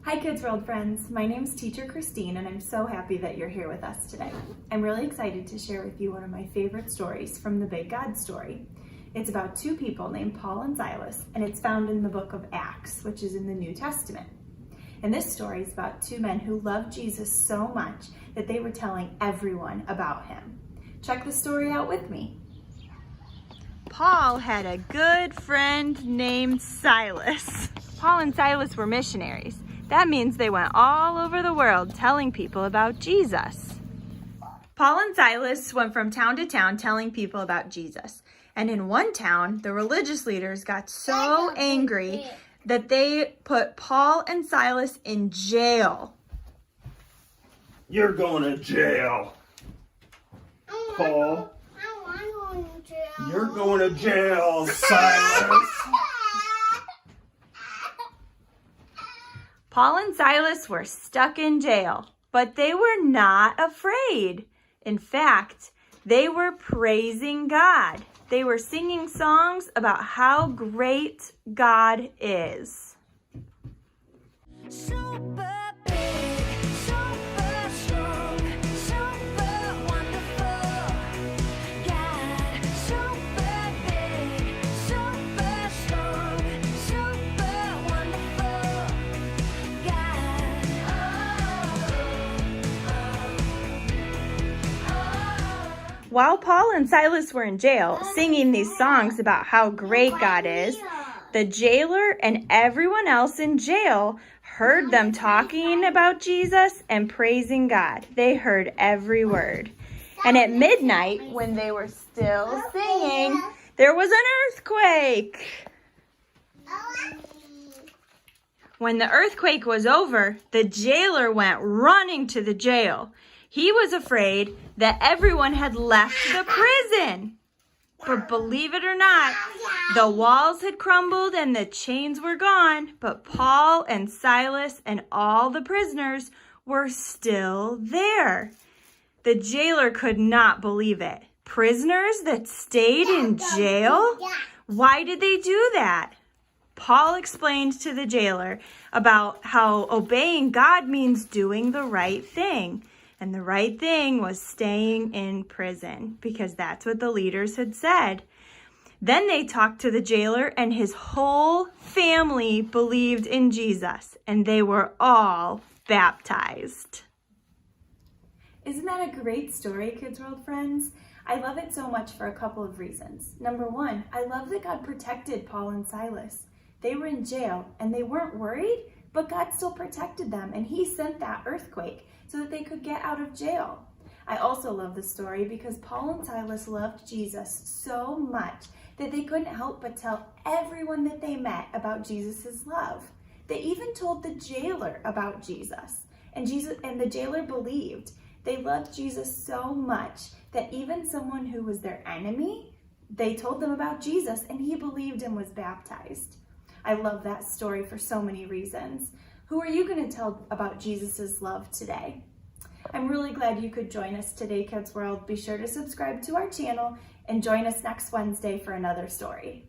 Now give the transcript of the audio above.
Hi KidsWorld friends, my name's Teacher Christine and I'm so happy that you're here with us today. I'm really excited to share with you one of my favorite stories from the Big God Story. It's about two people named Paul and Silas and it's found in the book of Acts, which is in the New Testament. And this story is about two men who loved Jesus so much that they were telling everyone about him. Check the story out with me. Paul had a good friend named Silas. Paul and Silas were missionaries. That means they went all over the world telling people about Jesus. Paul and Silas went from town to town telling people about Jesus. And in one town, the religious leaders got so angry that they put Paul and Silas in jail. You're going to jail, Paul. You're going to jail, Silas. Paul and Silas were stuck in jail, but they were not afraid. In fact, they were praising God. They were singing songs about how great God is. Super big, super strong, super wonderful. God, super big, super strong, super wonderful. God, While Paul and Silas were in jail singing these songs about how great God is, the jailer and everyone else in jail heard them talking about Jesus and praising God. They heard every word. And at midnight, when they were still singing, there was an earthquake. When the earthquake was over, the jailer went running to the jail. He was afraid that everyone had left the prison. But believe it or not, the walls had crumbled and the chains were gone, but Paul and Silas and all the prisoners were still there. The jailer could not believe it. Prisoners that stayed in jail? Why did they do that? Paul explained to the jailer about how obeying God means doing the right thing. And the right thing was staying in prison because that's what the leaders had said. Then they talked to the jailer and his whole family believed in Jesus and they were all baptized. Isn't that a great story, KidsWorld friends? I love it so much for a couple of reasons. Number one, I love that God protected Paul and Silas. They were in jail and they weren't worried, but God still protected them and he sent that earthquake so that they could get out of jail. I also love this story because Paul and Silas loved Jesus so much that they couldn't help but tell everyone that they met about Jesus' love. They even told the jailer about Jesus, and the jailer believed. They loved Jesus so much that even someone who was their enemy, they told them about Jesus and he believed and was baptized. I love that story for so many reasons. Who are you going to tell about Jesus' love today? I'm really glad you could join us today, KidsWorld. Be sure to subscribe to our channel and join us next Wednesday for another story.